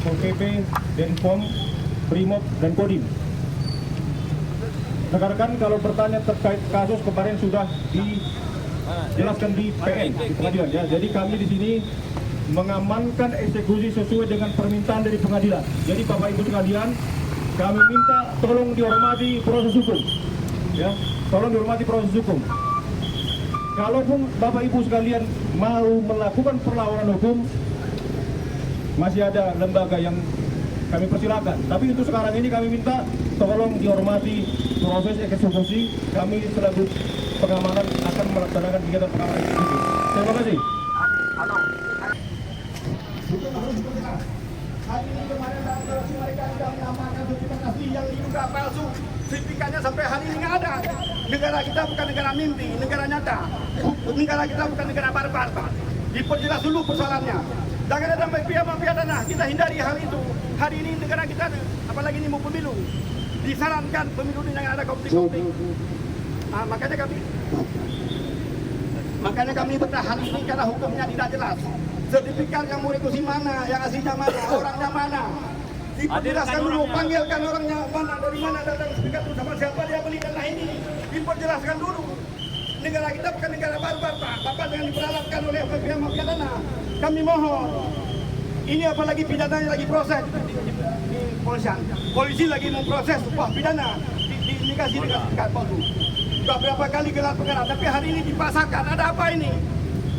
Pol PP, Denpom, Brimob, dan Kodim. Rekan-rekan, kalau bertanya terkait kasus kemarin sudah dijelaskan di PN, di pengadilan ya. Jadi kami di sini mengamankan eksekusi sesuai dengan permintaan dari pengadilan. Jadi Bapak Ibu sekalian, kami minta tolong dihormati proses hukum. Ya, tolong dihormati proses hukum. Kalaupun Bapak Ibu sekalian mau melakukan perlawanan hukum, masih ada lembaga yang kami persilakan. Tapi untuk sekarang ini kami minta tolong dihormati proses eksekusi. Kami selaku pengamanan akan melaksanakan kegiatan pengamanan eksekusi. Terima kasih. Hari ini kemarin mereka sudah mengamankan sertifikat asli yang diduga palsu. Sertifikatnya sampai hari ini nggak ada. Negara kita bukan negara mimpi, negara nyata. Negara kita bukan negara barbar. Diperjelas dulu persoalannya. Jangan ada mafia tanah. Kita hindari hal itu. Hari ini negara kita, apalagi ini mau pemilu, disarankan pemilu ini jangan ada konflik-konflik. Nah, makanya kami bertahan ini karena hukumnya tidak jelas. Sertifikat yang mau rekusi mana, yang aslinya mana, orangnya mana. Diperjelaskan dulu, panggilkan orangnya mana, dari mana datang sertifikat itu, sama siapa dia beli tanah ini. Diperjelaskan dulu. Negara kita bukan negara barbar, Pak. Bapak jangan diperalatkan oleh mafia tanah. Kami mohon. Ini apalagi pidananya lagi proses di polisian. Polisi lagi memproses upah pidana. Dikasih sertifikat palsu. Sudah berapa kali gelar perkara, tapi hari ini dipasarkan. Ada apa ini?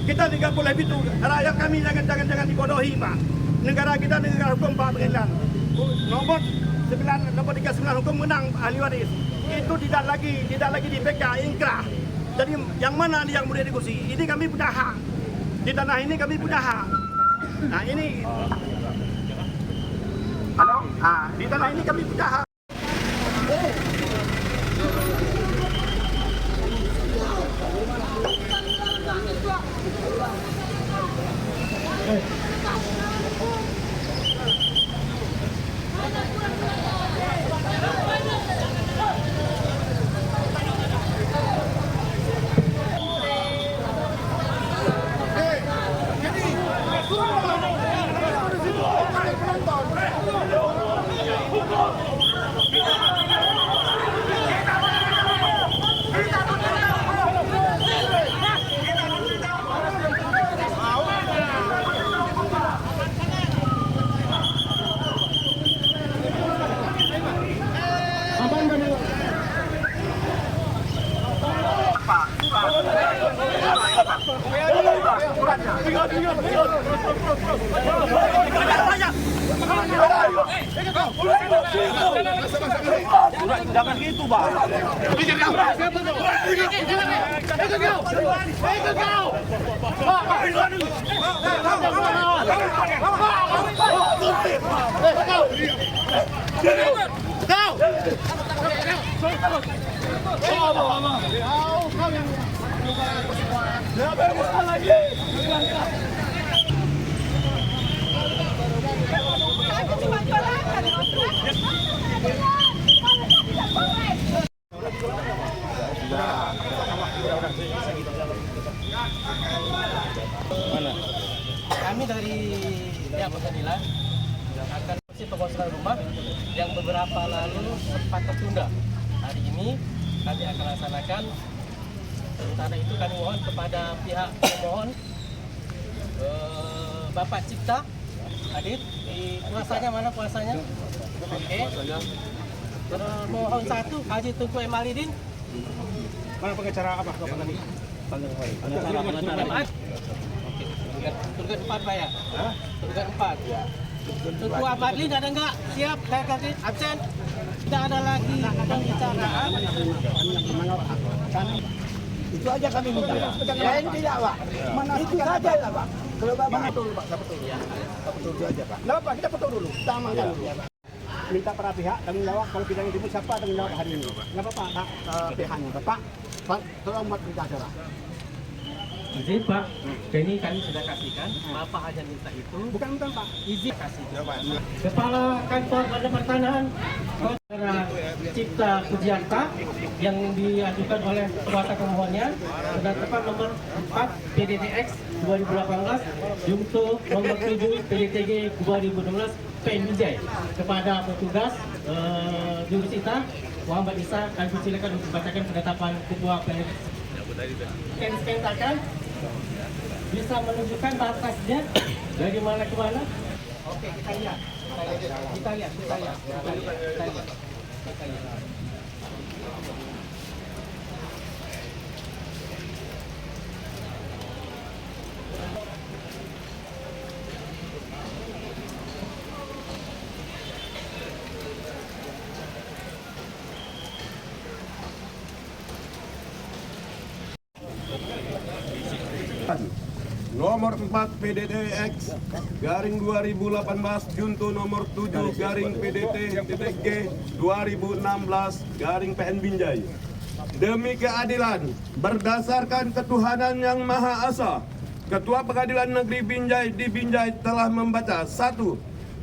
Kita tidak boleh begitu. Rakyat kami jangan dibodohi, Pak. Negara kita negara hukum, Pak Pengadilan. Nomor 39 hukum menang ahli waris. Itu tidak lagi dipegang ingkrah. Jadi yang mana yang mau dieksekusi? Ini kami punya hak. Di tanah ini kami punya hak. Nah ini, halo, di tanah ini kami punya hak. Jangan gitu, Bang. Kami dari pihak pengadilan akan proses pengosongan rumah yang beberapa lalu sempat tertunda. Hari ini kami akan laksanakan. Sementara itu kami mohon kepada pihak pemohon Bapak Cipta hadir. Kuasanya mana kuasanya? Oke. Termohon 1 Haji Tunku Emalidin. Mana pengacara apa Bapak tadi? Pengacara. Turgat 4 Pak ya? Turgat 4 ya. Tunku Amadlin ada enggak? Siap, saya kasih absen. Tidak ada lagi pembicaraan. Itu aja kami minta. Lain tidak, Pak. Itu saja lah, Pak. Kalau Bapak betul, Pak, betul. Betul itu aja, Pak. Kenapa? Kita betul dulu. Kita amankan dulu. Minta para pihak tanggung jawab kalau pidana itu siapa tanggung jawab hari ini. Kenapa Pak? Pihaknya Bapak. Tolong buat kita acara. Izin Pak, ini kami sudah kasihkan. Bapak hanya minta itu. Bukan Pak. Izin kasih. Kepala Kantor Badan Pertanahan Saudara Cipta Pujiarta yang diajukan oleh kuasa pemohonnya sudah tepat nomor 4 PDTX 2018 Jungto nomor 7 PDTG 2012 PN Binjai. Kepada petugas jurusita Muhammad Isa, kami persilakan untuk bacakan penetapan Ketua PN. Scan bisa menunjukkan batasnya dari mana ke mana. Oke, kita lihat. Kita lihat. Nomor 4 PDTX garing 2018 junto nomor 7 garing PDT-G 2016 garing PN Binjai. Demi keadilan berdasarkan ketuhanan yang Maha Esa, Ketua Pengadilan Negeri Binjai di Binjai telah membaca 1.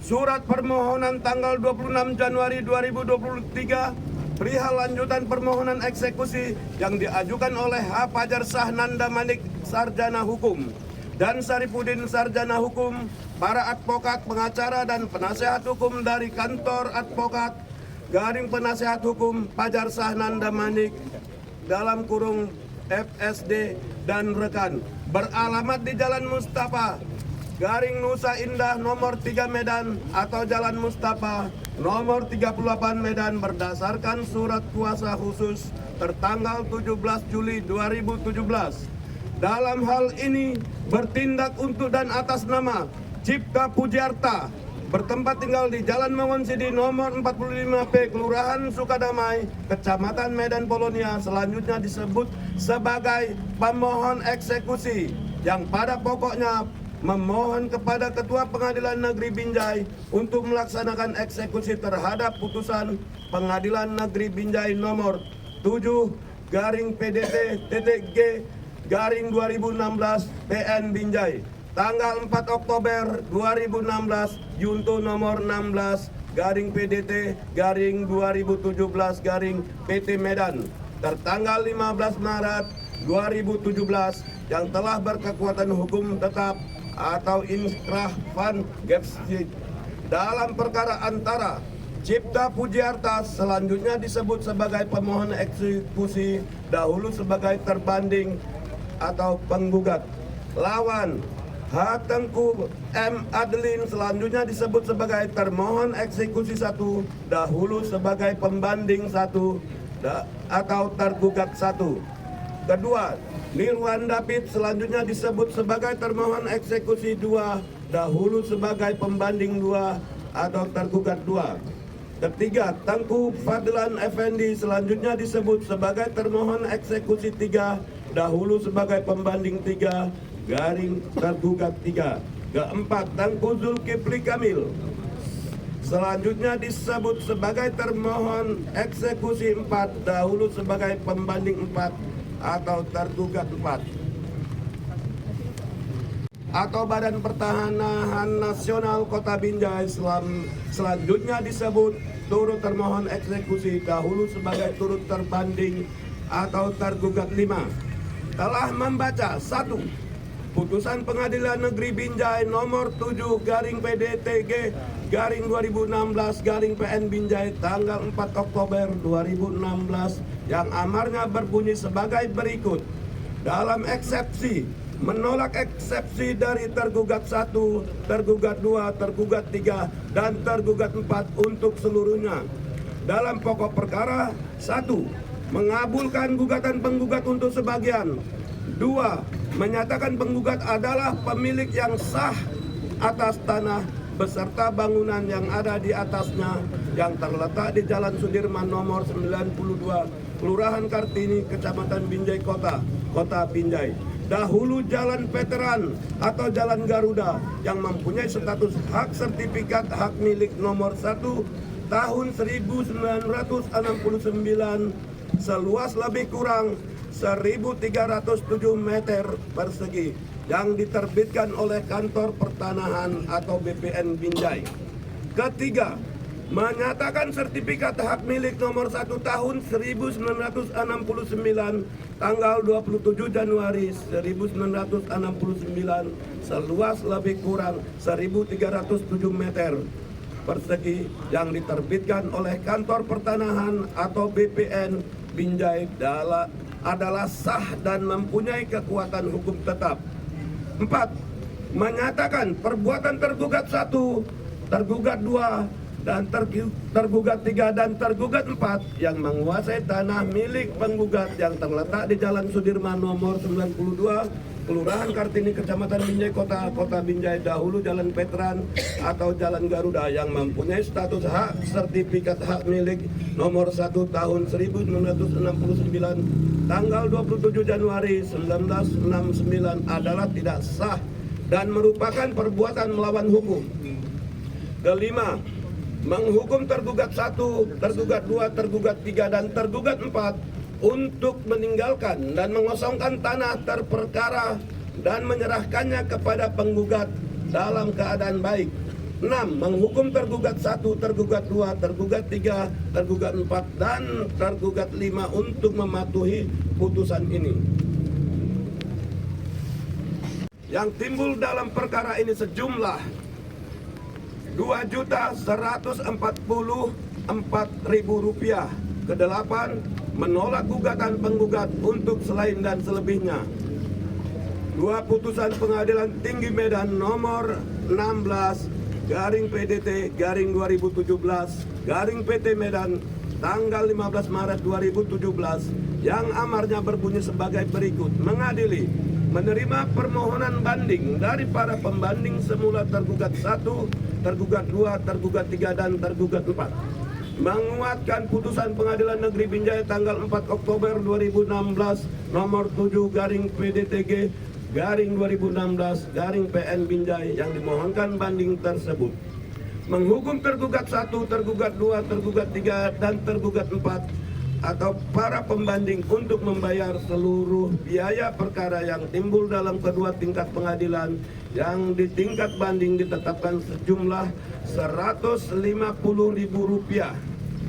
Surat permohonan tanggal 26 Januari 2023 perihal lanjutan permohonan eksekusi yang diajukan oleh H. Fajar Sahnanda Manik, Sarjana Hukum, dan Saripudin, Sarjana Hukum, para advokat, pengacara, dan penasehat hukum dari kantor advokat garing penasehat hukum Fajar Sahnanda Manik dalam kurung FSD dan rekan beralamat di Jalan Mustafa garing Nusa Indah nomor 3 Medan atau Jalan Mustafa nomor 38 Medan berdasarkan surat kuasa khusus tertanggal 17 Juli 2017. Dalam hal ini bertindak untuk dan atas nama Cipta Pujiarta bertempat tinggal di Jalan Mangonsidi nomor 45P Kelurahan Sukadamai, Kecamatan Medan Polonia, selanjutnya disebut sebagai pemohon eksekusi yang pada pokoknya memohon kepada Ketua Pengadilan Negeri Binjai untuk melaksanakan eksekusi terhadap putusan Pengadilan Negeri Binjai nomor 7 garing PDT-G garing 2016 PN Binjai tanggal 4 Oktober 2016 junto nomor 16 garing PDT garing 2017 garing PT Medan tertanggal 15 Maret 2017 yang telah berkekuatan hukum tetap atau inkrah van Gepsik dalam perkara antara Cipta Pujiarta selanjutnya disebut sebagai pemohon eksekusi dahulu sebagai terbanding atau penggugat lawan H. Tengku M. Adeline selanjutnya disebut sebagai termohon eksekusi 1 dahulu sebagai pembanding 1 atau tergugat 1. Kedua, Nirwan David selanjutnya disebut sebagai termohon eksekusi 2 dahulu sebagai pembanding 2 atau tergugat 2. Ketiga, Tengku Fadlan Effendi selanjutnya disebut sebagai termohon eksekusi 3 dahulu sebagai pembanding 3 garing tergugat 3. Keempat, Tengku Zulkifli Kamil selanjutnya disebut sebagai termohon eksekusi 4 dahulu sebagai pembanding 4 atau tergugat 4. Atau Badan Pertahanan Nasional Kota Binjai selanjutnya disebut turut termohon eksekusi dahulu sebagai turut terbanding atau tergugat 5 telah membaca 1. Putusan Pengadilan Negeri Binjai nomor 7 garing PDTG garing 2016 garing PN Binjai tanggal 4 Oktober 2016 yang amarnya berbunyi sebagai berikut. Dalam eksepsi menolak eksepsi dari tergugat 1, tergugat 2, tergugat 3, dan tergugat 4 untuk seluruhnya. Dalam pokok perkara 1. Mengabulkan gugatan penggugat untuk sebagian. 2. Menyatakan penggugat adalah pemilik yang sah atas tanah beserta bangunan yang ada di atasnya yang terletak di Jalan Sudirman nomor 92, Kelurahan Kartini, Kecamatan Binjai Kota Binjai. Dahulu Jalan Veteran atau Jalan Garuda yang mempunyai status hak sertifikat hak milik nomor 1 tahun 1969 seluas lebih kurang 1.307 meter persegi yang diterbitkan oleh Kantor Pertanahan atau BPN Binjai. Ketiga, menyatakan sertifikat hak milik nomor 1 tahun 1969 tanggal 27 Januari 1969 seluas lebih kurang 1.307 meter persegi yang diterbitkan oleh Kantor Pertanahan atau BPN Binjai adalah sah dan mempunyai kekuatan hukum tetap. 4. Menyatakan perbuatan tergugat 1, tergugat 2, dan tergugat 3 dan tergugat 4 yang menguasai tanah milik penggugat yang terletak di Jalan Sudirman nomor 92, Kelurahan Kartini, Kecamatan Binjai, Kota Binjai, dahulu Jalan Veteran atau Jalan Garuda, yang mempunyai status hak sertifikat hak milik nomor 1 tahun 1969 tanggal 27 Januari 1969 adalah tidak sah dan merupakan perbuatan melawan hukum. Kelima, menghukum tergugat 1, tergugat 2, tergugat 3, dan tergugat 4 untuk meninggalkan dan mengosongkan tanah terperkara dan menyerahkannya kepada penggugat dalam keadaan baik. 6. Menghukum tergugat 1, tergugat 2, tergugat 3, tergugat 4, dan tergugat 5 untuk mematuhi putusan ini. Yang timbul dalam perkara ini sejumlah Rp2.144.000. Kedelapan, menolak gugatan penggugat untuk selain dan selebihnya. 2. Putusan Pengadilan Tinggi Medan nomor 16/PDT/2017/PT Medan tanggal 15 Maret 2017 yang amarnya berbunyi sebagai berikut. Mengadili menerima permohonan banding dari para pembanding semula tergugat 1, tergugat 2, tergugat 3, dan tergugat 4. Menguatkan putusan Pengadilan Negeri Binjai tanggal 4 Oktober 2016 nomor 7/PDTG/2016/PN Binjai yang dimohonkan banding tersebut. Menghukum tergugat 1, tergugat 2, tergugat 3, dan tergugat 4 atau para pembanding untuk membayar seluruh biaya perkara yang timbul dalam kedua tingkat pengadilan yang di tingkat banding ditetapkan sejumlah Rp150.000.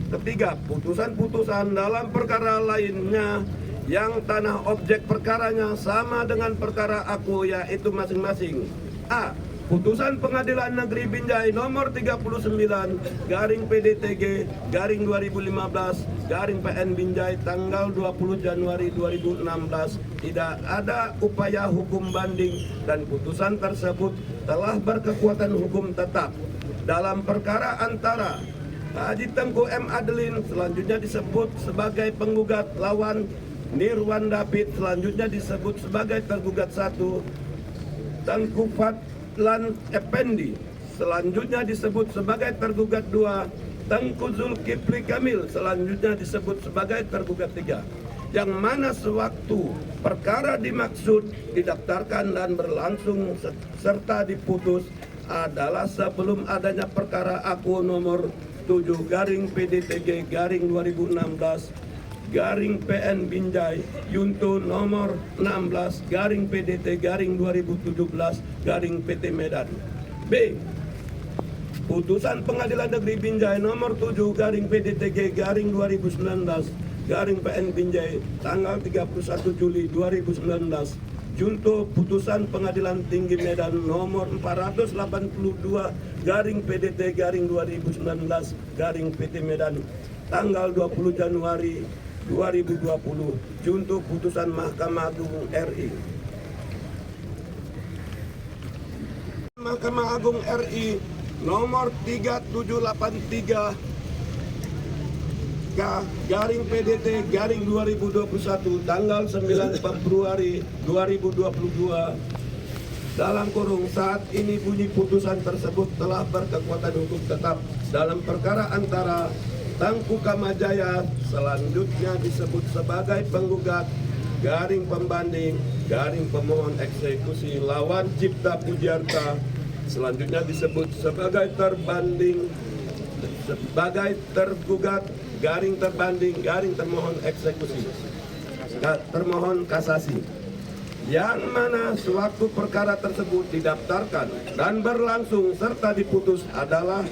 Ketiga, putusan-putusan dalam perkara lainnya yang tanah objek perkaranya sama dengan perkara aku, yaitu masing-masing: A. Putusan Pengadilan Negeri Binjai nomor 39/PDTG/2015/PN Binjai tanggal 20 Januari 2016 tidak ada upaya hukum banding dan putusan tersebut telah berkekuatan hukum tetap. Dalam perkara antara Haji Tengku M. Adelin selanjutnya disebut sebagai penggugat lawan Nirwan David selanjutnya disebut sebagai tergugat 1, Tengku Fadlan Effendi selanjutnya disebut sebagai tergugat 2, Tengku Zulkifli Kamil selanjutnya disebut sebagai tergugat 3, yang mana sewaktu perkara dimaksud didaftarkan dan berlangsung serta diputus adalah sebelum adanya perkara aku nomor 7/PDTG/2016/PN Binjai Yunto nomor 16/PDT/2017/PT Medan. B. Putusan Pengadilan Negeri Binjai nomor 7/PDTG/2019/PN Binjai tanggal 31 Juli 2019 Junto Putusan Pengadilan Tinggi Medan nomor 482/PDT/2019/PT Medan tanggal 20 Januari 2020 Junto Putusan Mahkamah Agung RI. Mahkamah Agung RI nomor 3783 PDT/2021 tanggal 9 Februari 2022 dalam kurung saat ini bunyi putusan tersebut telah berkekuatan hukum tetap dalam perkara antara Tengku Kamajaya selanjutnya disebut sebagai penggugat pembanding pemohon eksekusi lawan Cipta Pujiarta selanjutnya disebut sebagai terbanding sebagai tergugat terbanding termohon eksekusi termohon kasasi, yang mana sewaktu perkara tersebut didaftarkan dan berlangsung serta diputus adalah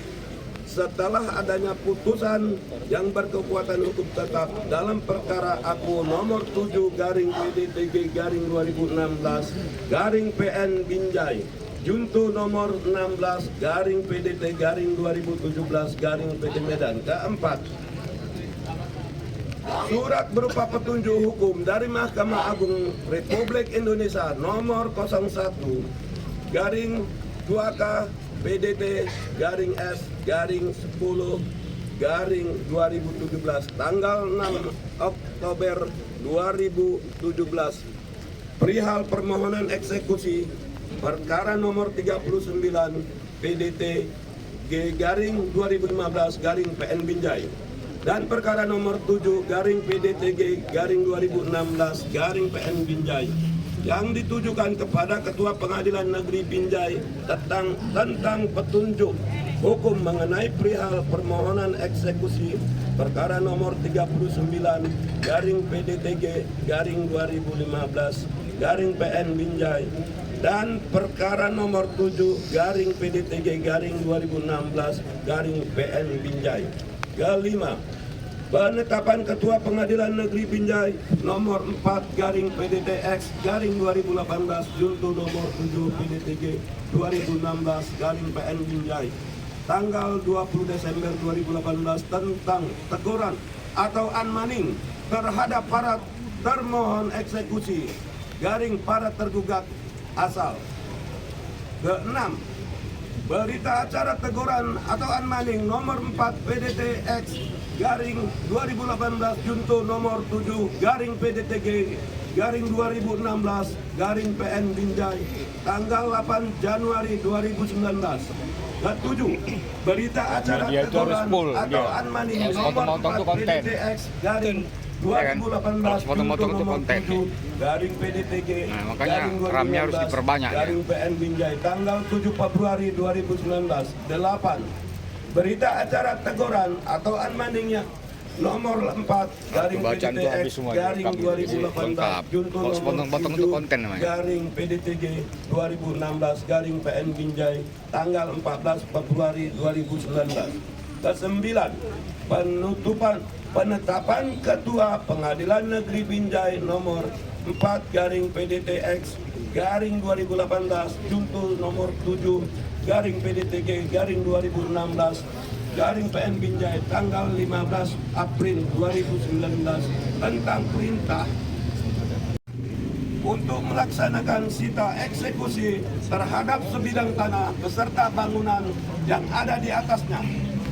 setelah adanya putusan yang berkekuatan hukum tetap dalam perkara aku nomor 7/PDTG/2016/PN Binjai Junto nomor 16 garing PDT garing 2017 garing PT Medan. Keempat, surat berupa petunjuk hukum dari Mahkamah Agung Republik Indonesia nomor 01 garing 2K PDT garing S garing 10 garing 2017 tanggal 6 Oktober 2017 perihal permohonan eksekusi perkara nomor 39 PDT G garing 2015 garing PN Binjai dan perkara nomor 7 garing PDTG garing 2016 garing PN Binjai yang ditujukan kepada Ketua Pengadilan Negeri Binjai tentang petunjuk hukum mengenai perihal permohonan eksekusi perkara nomor 39 garing PDTG garing 2015 garing PN Binjai dan perkara nomor 7 garing PDTG garing 2016 garing PN Binjai. Kelima, penetapan Ketua Pengadilan Negeri Binjai nomor 4 garing PDTX garing 2018 junto nomor 7 PDTG 2016 garing PN Binjai tanggal 20 Desember 2018 tentang teguran atau unmanning terhadap para termohon eksekusi garing para tergugat asal. Keenam, berita acara teguran atau unmanning nomor 4 PDTX garing 2018 junto nomor 7 garing PDTG garing 2016 garing PN Binjai tanggal 8 Januari 2019. Ketujuh, berita acara teguran atau unmanning nomor 4 PDTX garing 2018 junto nomor 7 garing PDTG garing 2016 garing PN Binjai tanggal 7 Februari 2019. 8. Berita acara teguran atau unmanningnya nomor 4 garing PDTX garing 2018 junto nomor 7 garing PDTG 2016 garing PN Binjai tanggal 14 Februari 2019. Kesembilan, penetapan Ketua Pengadilan Negeri Binjai nomor 4 garing PDTX garing 2018 junto nomor 7 garing PDTG garing 2016 garing PN Binjai tanggal 15 April 2019 tentang perintah untuk melaksanakan sita eksekusi terhadap sebidang tanah beserta bangunan yang ada di atasnya.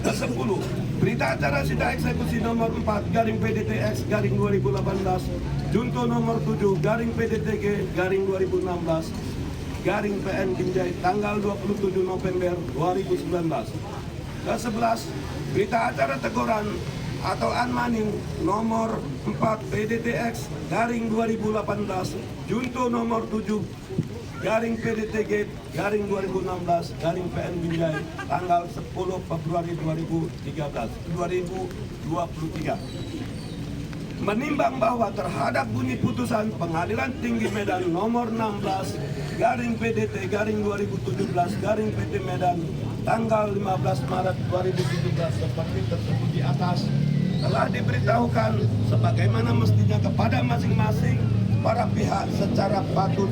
Ke-10, berita acara sita eksekusi nomor 4 garing PDTX garing 2018 junto nomor 7 garing PDTG garing 2016 garing PN Binjai tanggal 27 November 2019. Ke-11, berita acara teguran atau unmanning nomor 4 PDTX garing 2018 junto nomor 7 garing PDTG garing 2016 garing PN Binjai tanggal 10 Februari 2023. Menimbang bahwa terhadap bunyi putusan Pengadilan Tinggi Medan nomor 16 garing PDT garing 2017 garing PT Medan tanggal 15 Maret 2017 seperti tersebut di atas telah diberitahukan sebagaimana mestinya kepada masing-masing para pihak secara patut.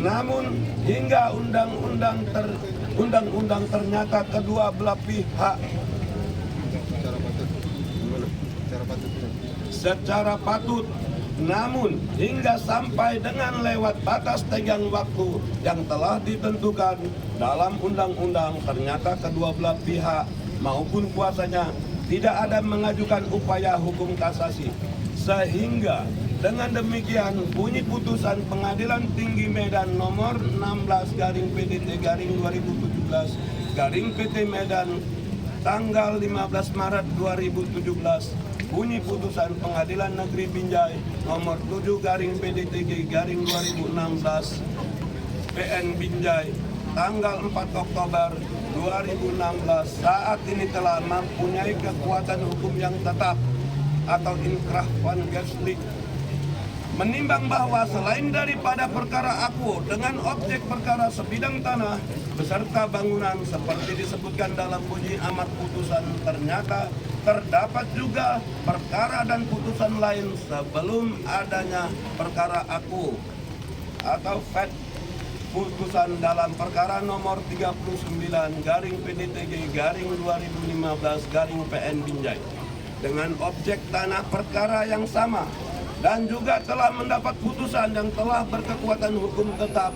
Namun hingga undang-undang ternyata kedua belah pihak secara patut, namun hingga sampai dengan lewat batas tenggang waktu yang telah ditentukan dalam undang-undang ternyata kedua belah pihak maupun kuasanya tidak ada mengajukan upaya hukum kasasi, sehingga dengan demikian bunyi putusan Pengadilan Tinggi Medan nomor 16 garing PDT garing 2017 garing PT Medan tanggal 15 Maret 2017 bunyi putusan Pengadilan Negeri Binjai nomor 7 garing PDTG garing 2016 PN Binjai tanggal 4 Oktober 2016 saat ini telah mempunyai kekuatan hukum yang tetap atau inkrah van geestelijk. Menimbang bahwa selain daripada perkara aku dengan objek perkara sebidang tanah beserta bangunan seperti disebutkan dalam bunyi amar putusan, ternyata terdapat juga perkara dan putusan lain sebelum adanya perkara aku atau fact putusan dalam perkara nomor 39 garing PDTG garing 2015 garing PN Binjai dengan objek tanah perkara yang sama dan juga telah mendapat putusan yang telah berkekuatan hukum tetap,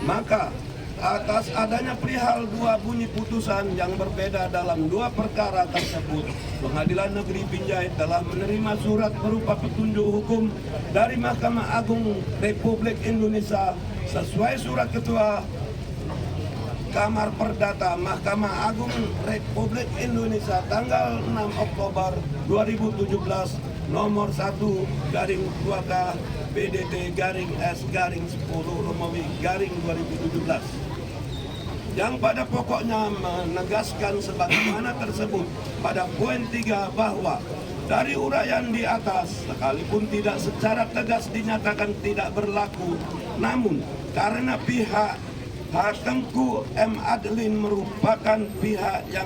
maka atas adanya perihal dua bunyi putusan yang berbeda dalam dua perkara tersebut, Pengadilan Negeri Binjai telah menerima surat berupa petunjuk hukum dari Mahkamah Agung Republik Indonesia sesuai surat Ketua Kamar Perdata Mahkamah Agung Republik Indonesia tanggal 6 Oktober 2017 nomor 1 garing 2K PDT garing S garing 10 Romawi garing 2017 yang pada pokoknya menegaskan sebagaimana tersebut pada poin 3 bahwa dari uraian di atas sekalipun tidak secara tegas dinyatakan tidak berlaku, namun karena pihak Tengku M. Adlin merupakan pihak yang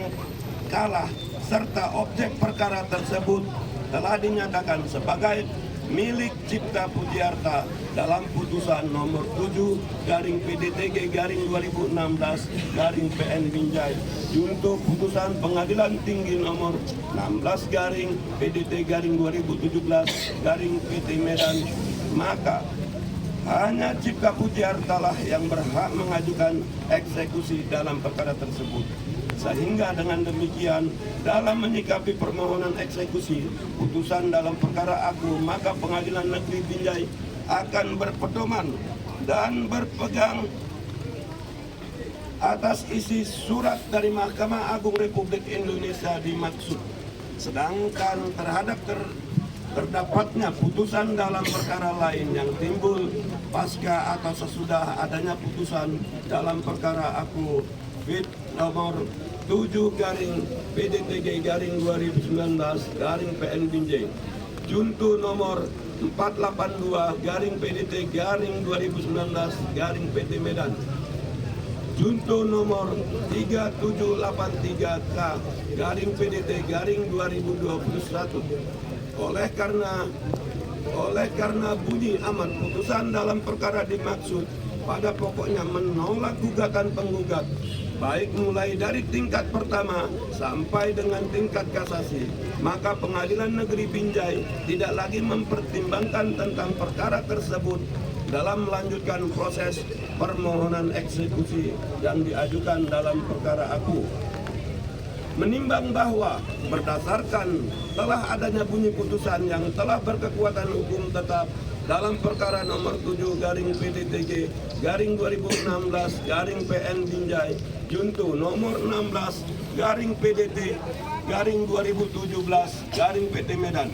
kalah serta objek perkara tersebut telah dinyatakan sebagai milik Cipta Pujiarta dalam putusan nomor 7 garing PDTG garing 2016 garing PN Binjai junto putusan Pengadilan Tinggi nomor 16 garing PDT garing 2017 garing PT Medan, maka hanya Cipta Pujiarta lah yang berhak mengajukan eksekusi dalam perkara tersebut. Sehingga dengan demikian dalam menyikapi permohonan eksekusi putusan dalam perkara aku, maka Pengadilan Negeri Binjai akan berpedoman dan berpegang atas isi surat dari Mahkamah Agung Republik Indonesia dimaksud. Sedangkan terhadap terdapatnya putusan dalam perkara lain yang timbul pasca atau sesudah adanya putusan dalam perkara aku fit nomor 7 garing PDTG garing 2019 garing PN Binjai junto nomor 482 garing PDT garing 2019 garing PT Medan junto nomor 3783K garing PDT garing 2021 oleh karena bunyi amat putusan dalam perkara dimaksud pada pokoknya menolak gugatan penggugat baik mulai dari tingkat pertama sampai dengan tingkat kasasi, maka Pengadilan Negeri Binjai tidak lagi mempertimbangkan tentang perkara tersebut dalam melanjutkan proses permohonan eksekusi yang diajukan dalam perkara aku. Menimbang bahwa berdasarkan telah adanya bunyi putusan yang telah berkekuatan hukum tetap dalam perkara nomor 7 garing PDTG garing 2016 garing PN Binjai junto nomor 16 garing PDT garing 2017 garing PT Medan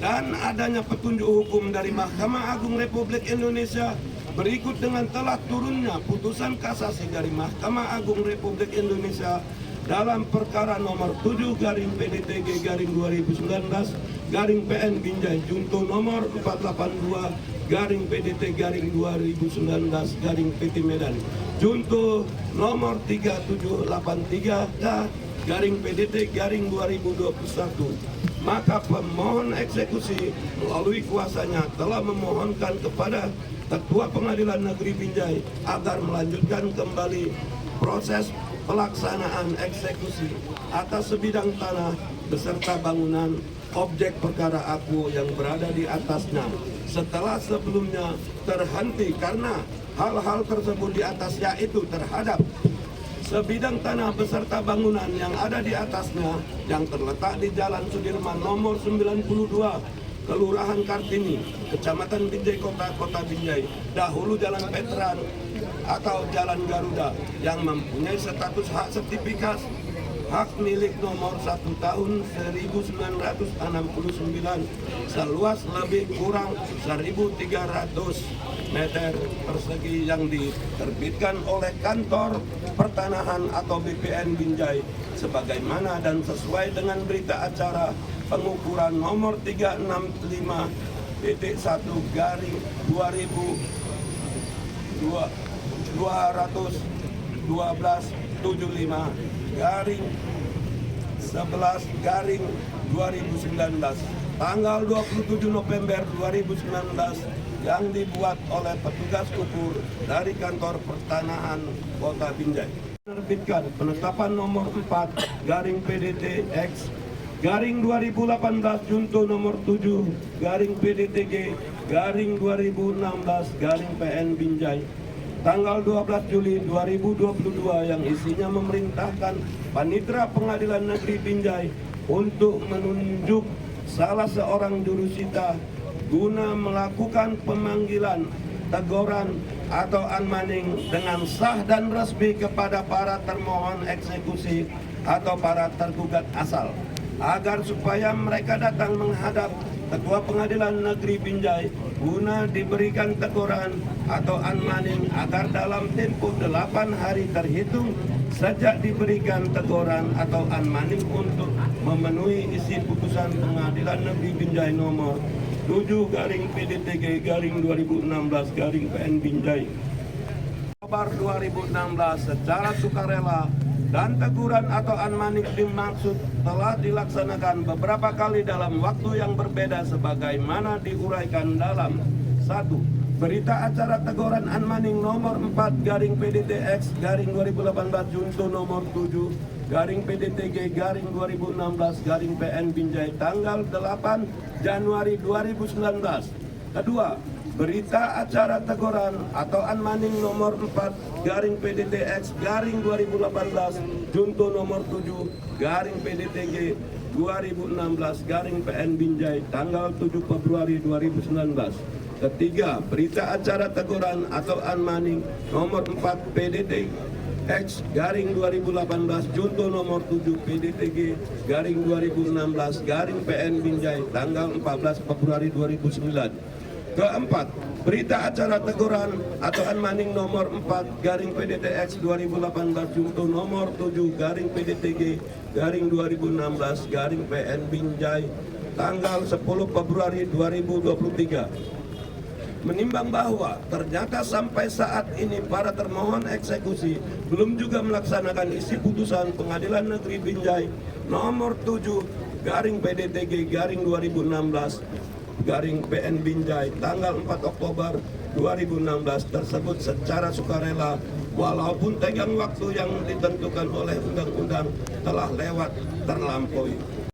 dan adanya petunjuk hukum dari Mahkamah Agung Republik Indonesia berikut dengan telah turunnya putusan kasasi dari Mahkamah Agung Republik Indonesia dalam perkara nomor 7 garing PDTG garing 2019 garing PN Binjai junto nomor 482 garing PDT garing 2019 garing PT Medan junto nomor 3783K garing PDT garing 2021, maka pemohon eksekusi melalui kuasanya telah memohonkan kepada Ketua Pengadilan Negeri Binjai agar melanjutkan kembali proses pelaksanaan eksekusi atas sebidang tanah beserta bangunan objek perkara aku yang berada di atasnya setelah sebelumnya terhenti karena hal-hal tersebut di atas yaitu terhadap sebidang tanah beserta bangunan yang ada di atasnya yang terletak di Jalan Sudirman nomor 92 Kelurahan Kartini, Kecamatan Binjai Kota Binjai, dahulu Jalan Veteran atau Jalan Garuda yang mempunyai status hak sertifikat hak milik nomor 1 tahun 1969 seluas lebih kurang 1.300 meter persegi yang diterbitkan oleh Kantor Pertanahan atau BPN Binjai sebagaimana dan sesuai dengan berita acara pengukuran nomor 365.1 garing 212/75 garing 11 garing 2019 tanggal 27 November 2019 yang dibuat oleh petugas ukur dari kantor pertanahan Kota Binjai. Menerbitkan penetapan nomor 4 garing PDT X garing 2018 junto nomor 7 garing PDTG garing 2016 garing PN Binjai tanggal 12 Juli 2022 yang isinya memerintahkan Panitera Pengadilan Negeri Binjai untuk menunjuk salah seorang jurusita guna melakukan pemanggilan, teguran atau unmanning dengan sah dan resmi kepada para termohon eksekusi atau para tergugat asal agar supaya mereka datang menghadap Ketua Pengadilan Negeri Binjai guna diberikan teguran atau unmanning agar dalam tempo 8 hari terhitung sejak diberikan teguran atau unmanning untuk memenuhi isi putusan Pengadilan Negeri Binjai nomor 7 garing PDTG garing 2016 garing PN Binjai Oktober 2016 secara sukarela dan teguran atau unmanning dimaksud telah dilaksanakan beberapa kali dalam waktu yang berbeda sebagaimana diuraikan dalam 1. Berita acara teguran unmanning nomor 4 garing PDTX garing 2018 junto nomor 7 garing PDTG garing 2016 garing PN Binjai tanggal 8 Januari 2019. Kedua, berita acara teguran atau unmanning nomor 4 garing PDTX garing 2018 junto nomor 7 garing PDTG 2016 garing PN Binjai tanggal 7 Februari 2019. Ketiga, berita acara teguran atau unmanning nomor 4 PDT X garing 2018 junto nomor 7 PDTG garing 2016 garing PN Binjai tanggal 14 Februari 2009. Keempat, berita acara teguran atau unmanning nomor 4 garing PDTX 2018 junto nomor 7 garing PDTG garing 2016 garing PN Binjai tanggal 10 Februari 2023. Menimbang bahwa ternyata sampai saat ini para termohon eksekusi belum juga melaksanakan isi putusan Pengadilan Negeri Binjai nomor 7 garing PDTG garing 2016 garing PN Binjai tanggal 4 Oktober 2016 tersebut secara sukarela walaupun tenggang waktu yang ditentukan oleh undang-undang telah lewat terlampaui.